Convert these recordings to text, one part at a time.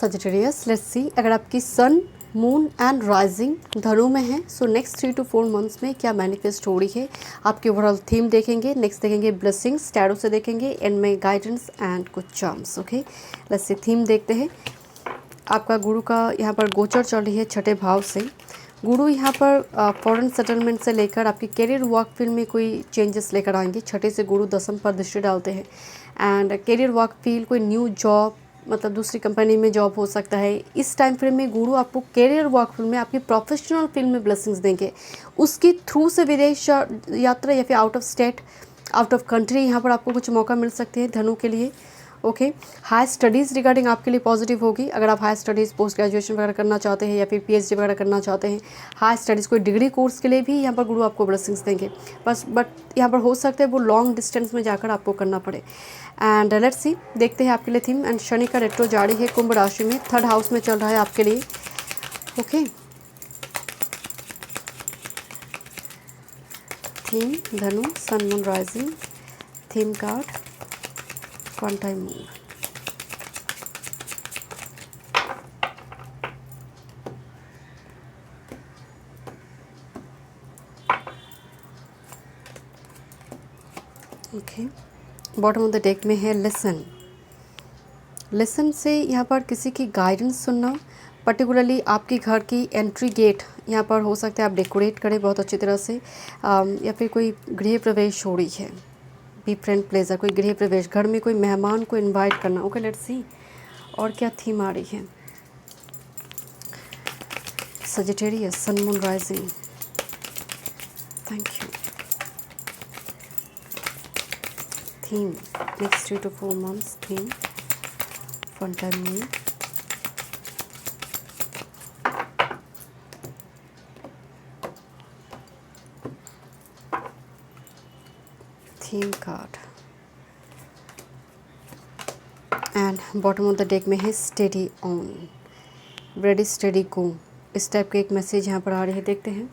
Sagittarius, let's see अगर आपकी sun moon and rising धनु में है, सो नेक्स्ट 3 to 4 मंथ्स में क्या मैनिफेस्ट हो रही है, आपकी ओवरऑल थीम देखेंगे। नेक्स्ट देखेंगे ब्लेसिंग्स, टैरो से देखेंगे, एंड में गाइडेंस एंड कुछ charms. Okay, let's C theme देखते हैं। आपका गुरु का यहाँ पर गोचर चल रही है छठे भाव से। गुरु यहाँ पर फॉरेन सेटलमेंट से लेकर आपकी करियर वर्क फील्ड में कोई चेंजेस लेकर आएंगे। छठे से गुरु दसम पर दृष्टि डालते हैं एंड करियर वर्क फील्ड, कोई न्यू जॉब, मतलब दूसरी कंपनी में जॉब हो सकता है। इस टाइम फ्रेम में गुरु आपको करियर वर्क फील्ड में, आपकी प्रोफेशनल फील्ड में ब्लेसिंग्स देंगे। उसकी थ्रू से विदेश यात्रा या फिर out of state, out of country यहाँ पर आपको कुछ मौका मिल सकते हैं धनु के लिए। ओके, हाई स्टडीज़ रिगार्डिंग आपके लिए पॉजिटिव होगी। अगर आप हाई स्टडीज़, पोस्ट ग्रेजुएशन वगैरह करना चाहते हैं या फिर पीएचडी वगैरह करना चाहते हैं, हाई स्टडीज़ कोई डिग्री कोर्स के लिए भी यहाँ पर गुरु आपको ब्लेसिंग्स देंगे। बट यहाँ पर हो सकता है वो लॉन्ग डिस्टेंस में जाकर आपको करना पड़े। एंड लेट्स सी, देखते हैं आपके लिए थीम। एंड शनि का रेट्रो जारी है कुंभ राशि में, 3rd हाउस में चल रहा है आपके लिए। Okay, theme Dhanu, sun moon rising, theme card one time move. Okay, bottom of the deck में है लिसन। लिसन से यहाँ पर किसी की गाइडेंस सुनना, पर्टिकुलरली आपके घर की एंट्री गेट यहाँ पर हो सकता है आप डेकोरेट करें बहुत अच्छी तरह से, या फिर कोई गृह प्रवेश हो रही है, बी फ्रेंड प्लेजर, कोई गृह प्रवेश, घर में कोई मेहमान को इनवाइट करना। ओके, लेट्स सी और क्या थीम आ रही है। Sagittarius, sun moon rising, thank you. Theme next 3 to 4 months, theme one time move. Theme card and bottom of the deck में है steady on, ready steady go. इस टाइप का एक मैसेज यहाँ पर आ रही है। देखते हैं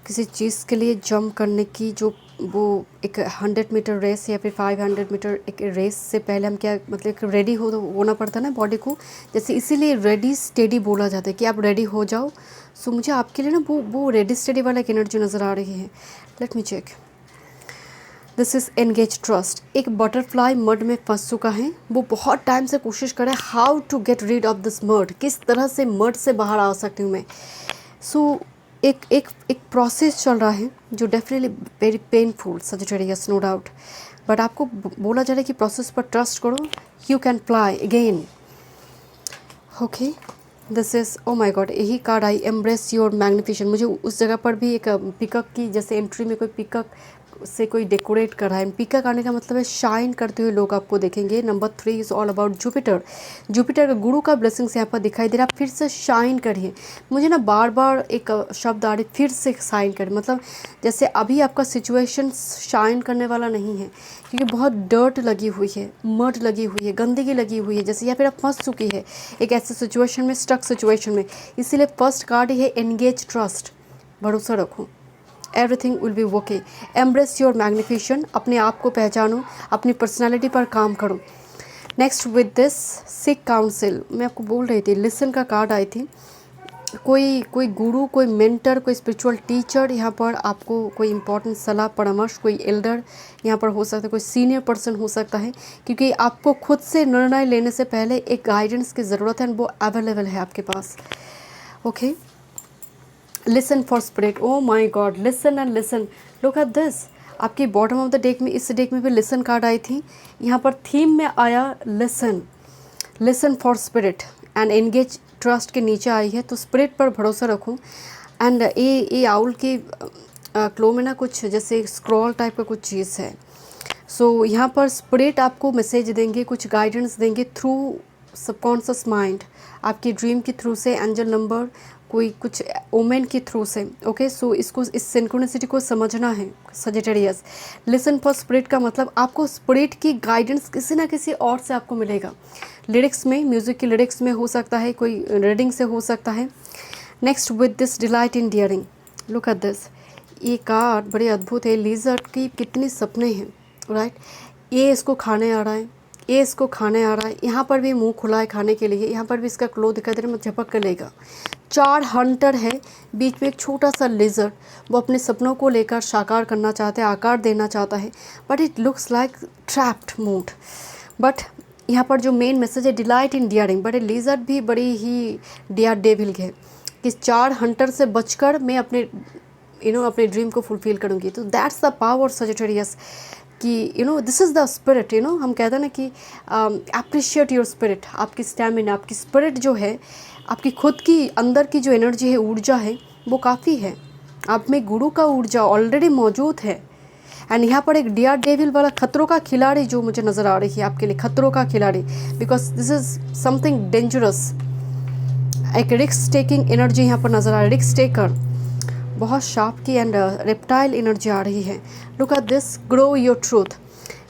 किसी चीज़ के लिए जंप करने की, जो वो एक 100 मीटर रेस या फिर 500 मीटर एक रेस से पहले हम क्या, मतलब रेडी होना पड़ता है ना बॉडी को, जैसे इसीलिए रेडी स्टेडी बोला जाता है कि आप रेडी हो जाओ। सो मुझे आपके लिए ना वो रेडी स्टेडी वाला एक एनर्जी नज़र आ रही है। Let me check. This is engage trust. एक बटरफ्लाई मड में फंस चुका है, वो बहुत टाइम से कोशिश कर रहा है how to get rid of this mud, किस तरह से मड से बाहर आ सकती हूँ मैं। सो एक प्रोसेस चल रहा है जो definitely very painful, Sagittarius, no doubt, but आपको बोला जा रहा है कि प्रोसेस पर ट्रस्ट करो, you can fly again. Okay, this is, oh my god, यही कार्ड आई, एम्ब्रेस योर मैग्निफिकेशन। मुझे उस जगह पर भी एक पिकअप की, जैसे एंट्री में कोई पिकअप से कोई डेकोरेट कर रहा है। पिकअप आने का मतलब है शाइन करते हुए लोग आपको देखेंगे। Number 3 is all about Jupiter. Jupiter का गुरु का ब्लेसिंग्स यहाँ पर दिखाई दे रहा है। फिर से शाइन करिए। मुझे ना बार बार एक शब्द आ रही, फिर से शाइन करिए, मतलब जैसे अभी आपका सिचुएशन शाइन करने वाला नहीं है, क्योंकि बहुत डर्ट लगी हुई है, मड लगी हुई है, गंदगी लगी हुई है, जैसे या फिर आप फंस चुकी है एक ऐसे सिचुएशन में, स्टक सिचुएशन में। इसीलिए फर्स्ट कार्ड है एनगेज ट्रस्ट, भरोसा रखो, everything will be okay. Embrace your magnification, अपने आप को पहचानो, अपनी पर्सनालिटी पर काम करो। Next with this sick council, मैं आपको बोल रही थी, लिसन का कार्ड आई थी। कोई गुरु, कोई मेंटर, कोई स्पिरिचुअल टीचर यहाँ पर आपको कोई इंपॉर्टेंट सलाह परामर्श, कोई एल्डर यहाँ पर हो सकता है, कोई सीनियर पर्सन हो सकता है, क्योंकि आपको खुद से निर्णय लेने से पहले एक गाइडेंस की ज़रूरत है, वो अवेलेबल है आपके पास। Okay, listen for spirit, oh my god, listen and listen, look at this. आपकी बॉटम ऑफ द डेक में, इस डेक में भी लिसन कार्ड आई थी। यहाँ पर थीम में आया listen, listen for spirit and engage trust के नीचे आई है। तो स्पिरिट पर भरोसा रखूँ। एंड ये आउल की क्लो में ना कुछ जैसे स्क्रॉल टाइप का कुछ चीज़ है। सो यहाँ पर स्पिरिट आपको मैसेज देंगे, कुछ गाइडेंस देंगे थ्रू सबकॉन्शियस माइंड, आपकी ड्रीम के थ्रू से, एंजल नंबर, कोई कुछ ओमेन के थ्रू से। ओके, सो इसको, इस सिंक्रोनिसिटी को समझना है सजिटेरियस। लिसन फॉर स्पिरिट का मतलब आपको स्पिरिट की गाइडेंस किसी ना किसी और से आपको मिलेगा। लिरिक्स में, म्यूज़िक की लिरिक्स में हो सकता है, कोई रीडिंग से हो सकता है। Next with this delight in daring, look at this. ये कार्ड बड़े अद्भुत है। लिजर्ड की कितने सपने हैं, राइट। ये इसको खाने आ रहा है, ये इसको खाने आ रहा है, यहाँ पर भी मुंह खुला है खाने के लिए, यहाँ पर भी इसका क्लो दिखाई दे रहा है, मैं झपक कर लेगा। 4 हंटर है, बीच में एक छोटा सा लिजर्ड, वो अपने सपनों को लेकर साकार करना चाहता है, आकार देना चाहता है, but it looks like trapped mood. But यहाँ पर जो मेन मैसेज है, delight in daring, but a lizard भी बड़ी ही डियर डेविल है कि 4 हंटर से बचकर मैं अपने अपने ड्रीम को फुलफिल करूँगी। तो दैट्स द पावर सजिटेरियस कि दिस इज़ द स्पिरिट। हम कहते हैं ना कि अप्रिशिएट योर स्पिरिट, आपकी स्टैमिना, आपकी स्पिरिट जो है, आपकी खुद की अंदर की जो एनर्जी है, ऊर्जा है, वो काफ़ी है। आप में गुरु का ऊर्जा ऑलरेडी मौजूद है। एंड यहाँ पर एक डियर डेविल वाला खतरों का खिलाड़ी जो मुझे नज़र आ रही है आपके लिए, खतरों का खिलाड़ी, because this is something dangerous. एक रिस्क टेकिंग एनर्जी यहाँ पर नज़र आ रही है, रिस्क टेकर, बहुत शार्प की एंड रेप्टाइल एनर्जी आ रही है। Look at this, grow your truth.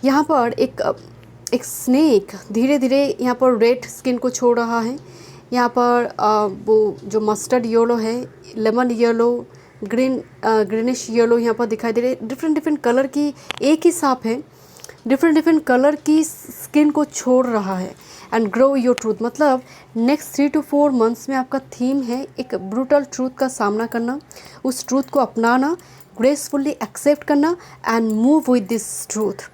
यहाँ पर एक स्नेक धीरे धीरे यहाँ पर रेड स्किन को छोड़ रहा है। यहाँ पर वो जो मस्टर्ड येलो है, लेमन येलो, ग्रीनिश येलो यहाँ पर दिखाई दे रहे, डिफरेंट कलर की, एक ही सांप है, डिफरेंट कलर की स्किन को छोड़ रहा है। एंड ग्रो योर ट्रूथ मतलब नेक्स्ट 3 to 4 मंथ्स में आपका थीम है एक ब्रूटल ट्रूथ का सामना करना, उस ट्रूथ को अपनाना, ग्रेसफुली एक्सेप्ट करना and move with this truth.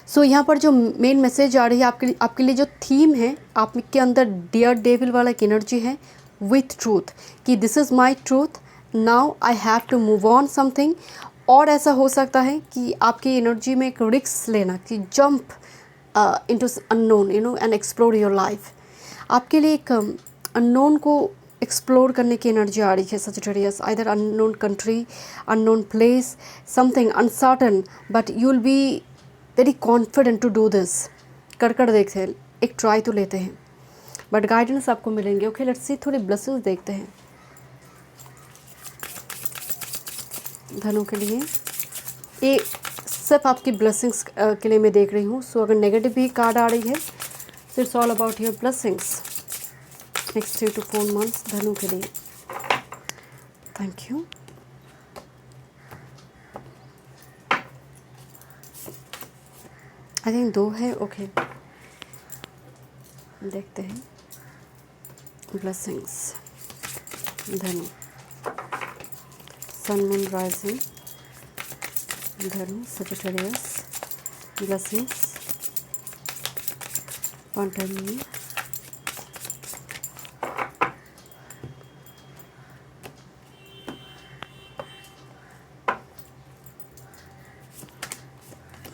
So यहाँ पर जो मेन मैसेज आ रही है आपके लिए जो थीम है, आपके अंदर डियर डेविल वाला एक एनर्जी है विथ ट्रूथ, कि this is my truth, now I have to move on something. और ऐसा हो सकता है कि आपकी एनर्जी में एक रिस्क लेना, कि jump into unknown and explore your life. आपके लिए एक अननोन को एक्सप्लोर करने की एनर्जी आ रही है Sagittarius, either unknown country, unknown place, something uncertain, but you will be very confident to do this. कर देखते हैं, एक ट्राई तो लेते हैं, बट गाइडेंस आपको मिलेंगे। ओके, लेट्स सी, थोड़ी ब्लेसिंग्स देखते हैं धनु के लिए। ये सब आपकी ब्लेसिंग्स के लिए मैं देख रही हूँ। सो अगर नेगेटिव भी कार्ड आ रही है, so it's all about your blessings next 3 to 4 months धनु के लिए। Thank you. आई थिंक 2 है। ओके, देखते हैं ब्लेसिंग्स धनु, सन मून राइजिंग धनु सजिटेरियस, ब्लेसिंग्स कॉन्टिन्यू।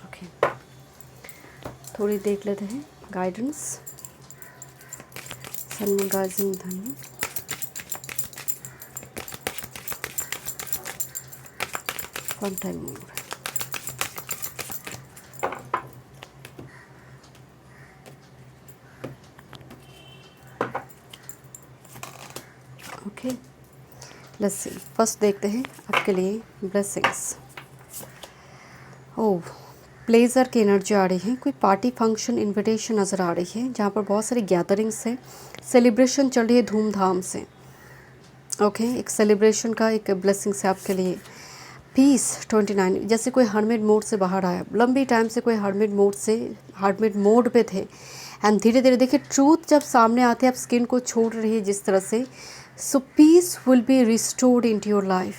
ओके, थोड़ी देख लेते हैं गाइडेंस सन मून राइजिंग धनु, continue. Okay, let's C, first देखते हैं आपके लिए ब्लेसिंग्स। ओह, प्लेजर की एनर्जी आ रही है, कोई पार्टी फंक्शन इनविटेशन नज़र आ रही है, जहाँ पर बहुत सारी गैदरिंग्स है, सेलिब्रेशन चल रही है धूमधाम से। ओके, एक सेलिब्रेशन का एक ब्लेसिंग्स है आपके लिए। पीस 29, जैसे कोई हर्मिट मोड से बाहर आया, लंबी टाइम से कोई हर्मिट मोड पे थे, एंड धीरे धीरे देखिए ट्रूथ जब सामने आते हैं, आप स्किन को छोड़ रही है जिस तरह से, so peace will be restored into your life.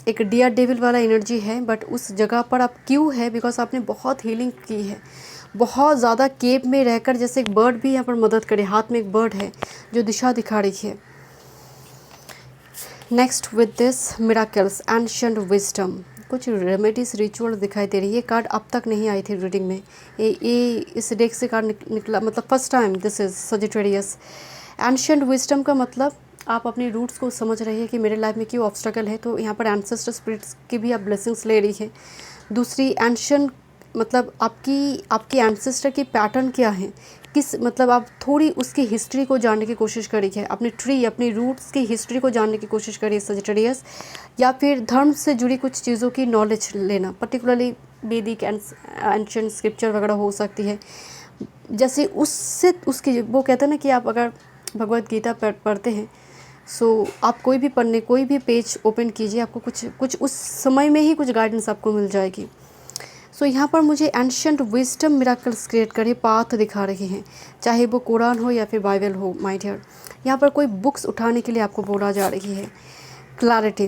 एक डियर डेविल वाला एनर्जी है, बट उस जगह पर आप क्यों है, बिकॉज आपने बहुत हीलिंग की है, बहुत ज़्यादा केव में रहकर, जैसे एक बर्ड भी यहाँ पर मदद करे, हाथ में एक बर्ड है जो दिशा दिखा रही है। Next with this miracles ancient wisdom, कुछ रेमेडीज रिचुअल दिखाई दे रही है। कार्ड अब तक नहीं आई थी रीडिंग में, ये इस डेक से कार्ड निकला, मतलब first time this is Sagittarius. Ancient wisdom का मतलब आप अपनी रूट्स को समझ रही है कि मेरे लाइफ में क्यों ऑब्स्टेकल है, तो यहाँ पर एंसेस्टर स्पिरिट्स की भी आप ब्लेसिंग्स ले रही है। दूसरी एंशिएंट मतलब आपकी एंसेस्टर की पैटर्न क्या है, किस मतलब आप थोड़ी उसकी हिस्ट्री को जानने की कोशिश करी है, अपनी ट्री, अपनी रूट्स की हिस्ट्री को जानने की कोशिश करिए सजिटेरियस, या फिर धर्म से जुड़ी कुछ चीज़ों की नॉलेज लेना, पर्टिकुलरली वैदिक एंशिएंट स्क्रिप्चर वगैरह हो सकती है। जैसे उससे उसकी वो कहते हैं ना कि आप अगर भगवत गीता पढ़ते हैं, सो आप कोई भी पेज ओपन कीजिए, आपको कुछ उस समय में ही कुछ गाइडेंस आपको मिल जाएगी। सो सो यहाँ पर मुझे एंशियंट विजडम मिराकल्स क्रिएट करे पाथ दिखा रहे हैं, चाहे वो कुरान हो या फिर बाइबल हो माय डियर। यहाँ पर कोई बुक्स उठाने के लिए आपको बोला जा रही है। क्लैरिटी,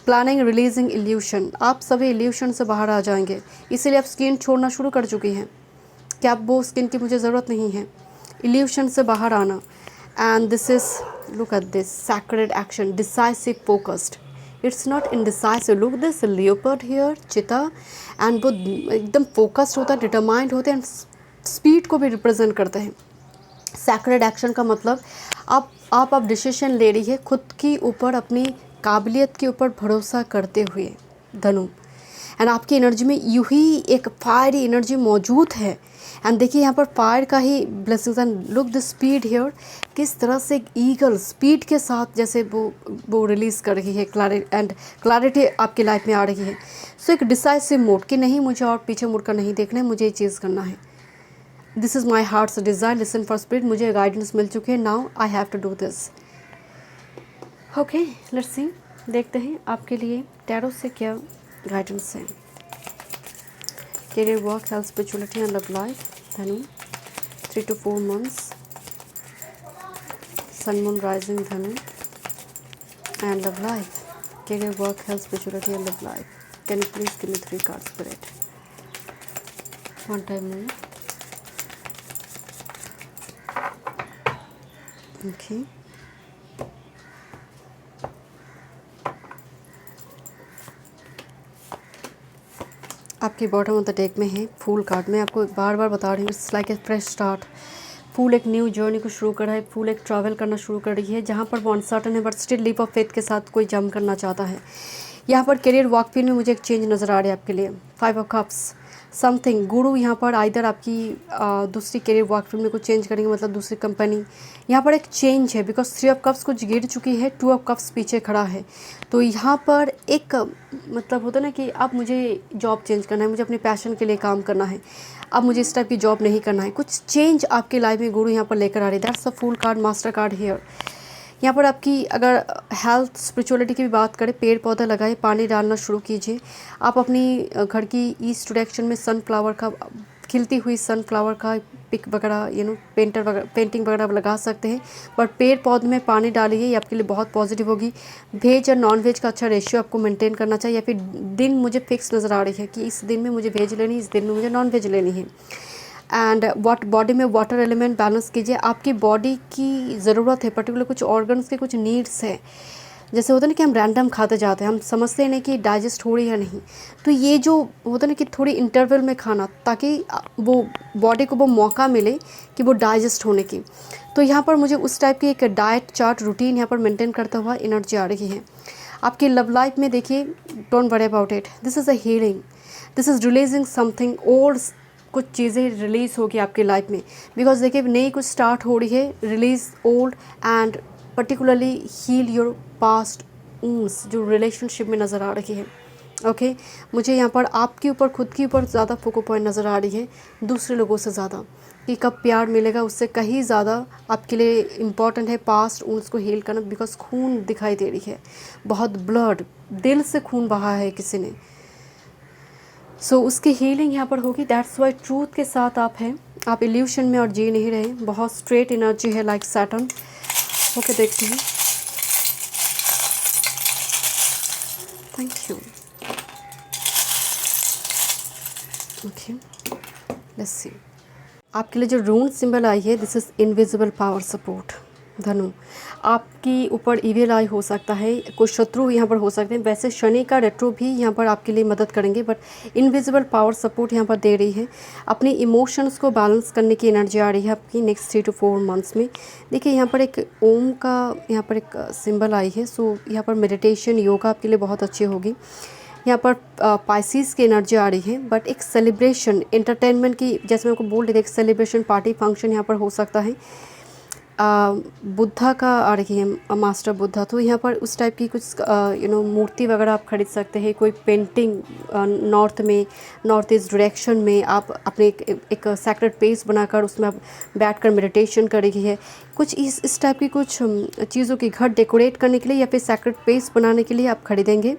प्लानिंग, रिलीजिंग इल्यूशन, आप सभी इल्यूशन से बाहर आ जाएंगे, इसीलिए आप स्किन छोड़ना शुरू कर चुकी हैं कि आप वो स्किन की मुझे ज़रूरत नहीं है, इल्यूशन से बाहर आना। And this is, look at this sacred action, decisive focused, it's not indecisive. Look this leopard here, चीता, एंड वो एकदम फोकस्ड होता है, डिटरमाइंड होते हैं, एंड स्पीड को भी रिप्रेजेंट करते हैं। सैक्रेड एक्शन का मतलब आप डिसीजन ले रही है खुद के ऊपर, अपनी काबिलियत के ऊपर भरोसा करते हुए धनु। एंड आपकी एनर्जी में यूँ ही एक फायरी एनर्जी मौजूद है। एंड देखिए यहाँ पर फायर का ही blessings. And look the speed here, किस तरह से एक ईगल स्पीड के साथ जैसे वो रिलीज़ कर रही है क्लैरिटी आपकी लाइफ में आ रही है। सो एक डिसाइसिव मोड कि नहीं, मुझे और पीछे मुड़कर नहीं देखना है, मुझे ये चीज़ करना है। This is my heart's desire, listen for spirit, मुझे गाइडेंस मिल चुकी है, now I have to do this. Okay, let's see, देखते हैं आपके लिए टैरो से क्या गाइडेंस है। Career, work, health, spirituality and love life, Dhanu 3 to 4 months, sun moon rising धनु, and love life, career, work, health, spirituality and love life. Can you please give me 3 cards, spirit? One time more. Okay. आपके bottom of the deck में है fool card. मैं आपको बार बार बता रही हूँ, it's like a fresh start. फूल एक न्यू जर्नी को शुरू कर रहा है, फूल एक ट्रैवल करना शुरू कर रही है, जहाँ पर वो अनसर्टन है but still leap of faith के साथ कोई जंप करना चाहता है। यहाँ पर करियर वर्क फील्ड में मुझे एक चेंज नज़र आ रहा है आपके लिए। 5 of Cups, समथिंग गुरु यहाँ पर आइदर आपकी दूसरी करियर वर्क फील्ड में कुछ चेंज करेंगे, मतलब दूसरी कंपनी। यहाँ पर एक चेंज है बिकॉज 3 of Cups कुछ गिर चुकी है, 2 of Cups पीछे खड़ा है। तो यहाँ पर एक मतलब होता है ना कि अब मुझे जॉब चेंज करना है, मुझे अपने पैशन के लिए काम करना है, अब मुझे इस टाइप की जॉब नहीं करना है। कुछ चेंज आपके लाइफ में गुरु यहाँ पर लेकर आ रही है। That's a fool card, master card here. यहाँ पर आपकी अगर हेल्थ स्पिरिचुअलिटी की भी बात करें, पेड़ पौधा लगाए, पानी डालना शुरू कीजिए। आप अपनी घर की ईस्ट डायरेक्शन में सनफ्लावर का, खिलती हुई सनफ्लावर का पिक वगैरह पेंटिंग वगैरह लगा सकते हैं, बट पेड़ पौधे में पानी डालिए, ये आपके लिए बहुत पॉजिटिव होगी। वेज और नॉन वेज का अच्छा रेशियो आपको मेंटेन करना चाहिए, या फिर दिन मुझे फिक्स नज़र आ रही है कि इस दिन में मुझे वेज लेनी है, इस दिन में मुझे नॉन वेज लेनी है। एंड बॉडी में वाटर एलिमेंट बैलेंस कीजिए। आपकी बॉडी की ज़रूरत है, पर्टिकुलर कुछ ऑर्गन्स के कुछ नीड्स है। जैसे होता है ना कि हम रैंडम खाते जाते हैं, हम समझते नहीं कि डाइजेस्ट हो रही है नहीं। तो ये जो होता है ना कि थोड़ी इंटरवल में खाना, ताकि वो बॉडी को वो मौका मिले कि वो डाइजेस्ट होने की। तो यहाँ पर मुझे उस टाइप की एक डाइट चार्ट रूटीन यहाँ पर मेंटेन करता हुआ एनर्जी आ रही है। आपकी लव लाइफ में देखिए, don't worry about it, this is a healing, this is releasing something. और कुछ चीज़ें रिलीज़ होगी आपकी लाइफ में, बिकॉज देखिए नई कुछ स्टार्ट हो रही है, release old and particularly heal your past wounds जो रिलेशनशिप में नज़र आ रही है। ओके, मुझे यहाँ पर आपके ऊपर, खुद के ऊपर ज़्यादा फोकल पॉइंट नज़र आ रही है, दूसरे लोगों से ज़्यादा, कि कब प्यार मिलेगा उससे कहीं ज़्यादा आपके लिए इम्पॉर्टेंट है पास्ट वुंड्स को हील करना। बिकॉज खून दिखाई दे रही है, बहुत ब्लड, दिल से खून बहा है किसी ने, सो उसकी हीलिंग यहाँ पर होगी। दैट्स वाई ट्रूथ के साथ आप हैं, आप इल्यूशन में और जी नहीं रहे, बहुत स्ट्रेट एनर्जी है लाइक सैटर्न। ओके, देखते हैं। Thank you. ओके, लेट्स सी, आपके लिए जो रून सिंबल आई है, this is invisible power support. धनु, आपकी ऊपर ईविल आई हो सकता है, कुछ शत्रु यहाँ पर हो सकते हैं। वैसे शनि का रेट्रो भी यहाँ पर आपके लिए मदद करेंगे, बट इनविजिबल पावर सपोर्ट यहाँ पर दे रही है। अपने इमोशंस को बैलेंस करने की एनर्जी आ रही है आपकी नेक्स्ट 3 to 4 months में। देखिए यहाँ पर एक ओम का यहाँ पर एक सिंबल आई है, सो यहाँ पर मेडिटेशन योगा आपके लिए बहुत अच्छी होगी। यहाँ पर पाइसिस की एनर्जी आ रही है, बट एक सेलिब्रेशन एंटरटेनमेंट की, जैसे मैं आपको बोल रही थी, एक सेलिब्रेशन पार्टी फंक्शन यहाँ पर हो सकता है। बुद्धा का आ रही है, मास्टर बुद्धा, तो यहाँ पर उस टाइप की कुछ मूर्ति वगैरह आप खरीद सकते हैं। कोई पेंटिंग नॉर्थ में, नॉर्थ ईस्ट डायरेक्शन में आप अपने एक सैक्रेड प्लेस बनाकर उसमें आप बैठकर मेडिटेशन कर रही है। कुछ इस टाइप की कुछ चीज़ों की घर डेकोरेट करने के लिए या फिर सैक्रेड प्लेस बनाने के लिए आप खरीदेंगे।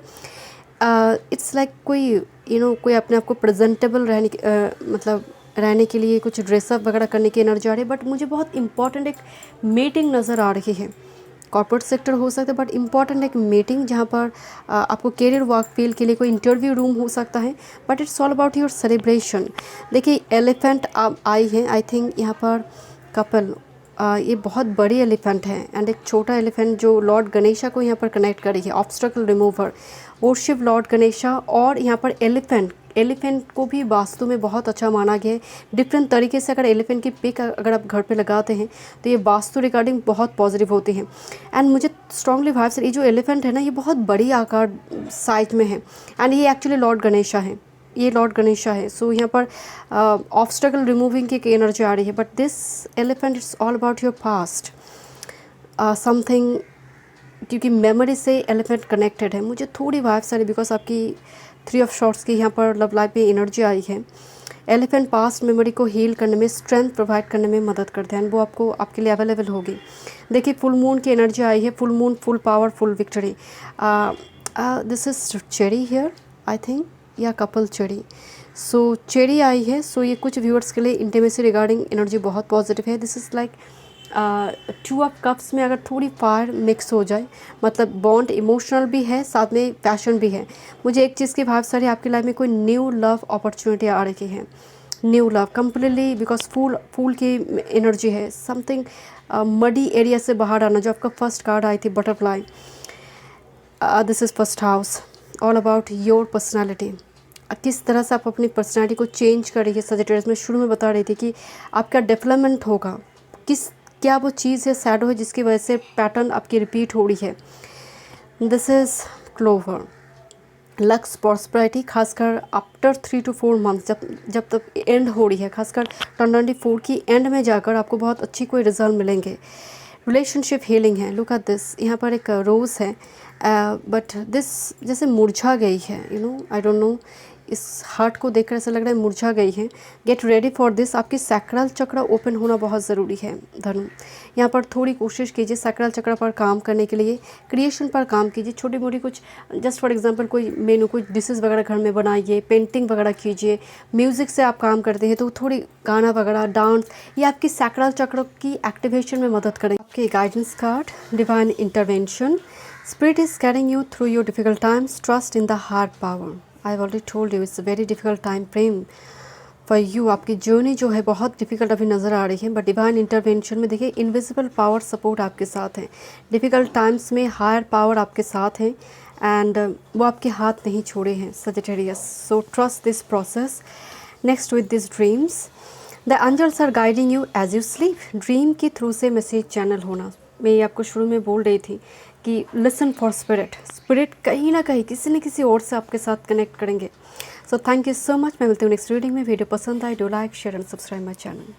इट्स लाइक कोई कोई अपने आप को प्रेजेंटेबल मतलब रहने के लिए कुछ ड्रेसअप वगैरह करने की एनर्जी आ रही है, बट मुझे बहुत इंपॉर्टेंट एक मीटिंग नज़र आ रही है। कॉर्पोरेट सेक्टर हो सकता है, बट इम्पॉर्टेंट एक मीटिंग जहाँ पर आपको करियर वर्क फील्ड के लिए कोई इंटरव्यू रूम हो सकता है, but it's all about your celebration. देखिए एलिफेंट आई है, आई थिंक यहाँ पर कपल, ये बहुत बड़ी एलिफेंट है एंड एक छोटा एलिफेंट जो लॉर्ड गणेशा को यहाँ पर कनेक्ट कर रही है, ऑब्स्ट्रकल रिमूवर, वर्शिप लॉर्ड गणेशा। और यहाँ पर एलिफेंट को भी वास्तु में बहुत अच्छा माना गया है। डिफरेंट तरीके से अगर एलिफेंट की पिक अगर आप घर पे लगाते हैं तो ये वास्तु रिगार्डिंग बहुत पॉजिटिव होती हैं। एंड मुझे स्ट्रांगली भाव से ये जो एलिफेंट है ना, ये बहुत बड़ी आकार साइज में है एंड ये एक्चुअली लॉर्ड गणेशा है, ये लॉर्ड गणेशा है। सो यहाँ पर ऑब्स्टकल रिमूविंग की एनर्जी आ रही है, but this elephant it's all about your past something, क्योंकि मेमोरी से एलिफेंट कनेक्टेड है। मुझे थोड़ी वाइब सारी बिकॉज आपकी 3 ऑफ शॉर्ट्स की यहाँ पर लव लाइफ में एनर्जी आई है। एलिफेंट पास्ट मेमोरी को हील करने में, स्ट्रेंथ प्रोवाइड करने में मदद करते हैं, वो आपको आपके लिए अवेलेबल होगी। देखिए फुल मून की एनर्जी आई है, full moon, full power, full victory. This is cherry here I think, या कपल चेरी। सो चेरी आई है। सो ये कुछ व्यूअर्स के लिए इंटीमेसी रिगार्डिंग एनर्जी बहुत पॉजिटिव है। This is like 2 of cups में अगर थोड़ी फायर मिक्स हो जाए, मतलब बॉन्ड इमोशनल भी है, साथ में पैशन भी है। मुझे एक चीज़ की भाव सारी आपकी लाइफ में कोई न्यू लव अपॉर्चुनिटी आ रही है, न्यू लव कम्प्लीटली, बिकॉज फूल की एनर्जी है। समथिंग मडी एरिया से बाहर आना, जो आपका फर्स्ट कार्ड आई थी butterfly, this is first house, all about your personality. किस तरह से आप अपनी पर्सनैलिटी को चेंज कर रही है। सजिटेरियस में शुरू में बता रही थी कि आपका डेवलपमेंट होगा, क्या वो चीज़ है, शैडो है, जिसकी वजह से पैटर्न आपकी रिपीट हो रही है। This is clover, lux prosperity, खासकर आफ्टर 3 to 4 मंथ, जब तक एंड हो रही है, खासकर 2024 की एंड में जाकर आपको बहुत अच्छी कोई रिजल्ट मिलेंगे। रिलेशनशिप हीलिंग है। लुक एट दिस, यहाँ पर एक रोज़ है, बट दिस जैसे मुरझा गई है, आई डोंट नो, इस हार्ट को देखकर ऐसा लग रहा है मुरझा गई है। Get ready for this. आपकी सैक्रल चक्र ओपन होना बहुत ज़रूरी है धनु। यहाँ पर थोड़ी कोशिश कीजिए सैक्रल चक्र पर काम करने के लिए, क्रिएशन पर काम कीजिए। छोटी मोटी कुछ, जस्ट फॉर एग्जांपल कोई मेनू, कुछ डिशेस वगैरह घर में बनाइए, पेंटिंग वगैरह कीजिए। म्यूज़िक से आप काम करते हैं तो थोड़ी गाना वगैरह, डांस, ये आपकी सैक्रल चक्र की एक्टिवेशन में मदद करें। आपके guidance card, divine intervention, spirit is carrying you through your difficult times, trust in the heart power. I already told you it's a very difficult time frame for you. आपकी journey जो है बहुत difficult अभी नज़र आ रही है, but divine intervention में देखिए इनविजिबल पावर सपोर्ट आपके साथ है। डिफ़िकल्ट टाइम्स में हायर पावर आपके साथ है एंड वो आपके हाथ नहीं छोड़े हैं Sagittarius. So trust this process. Next with this dreams, the angels are guiding you as you sleep. Dream के थ्रू से मैसेज चैनल होना, मैं ये आपको शुरू में बोल रही थी कि लिसन फॉर स्पिरिट। स्पिरिट कहीं ना कहीं किसी न किसी और से आपके साथ कनेक्ट करेंगे। So thank you so much. मैं मिलती हूँ नेक्स्ट रीडिंग में। वीडियो पसंद आए, do like, share and subscribe my channel.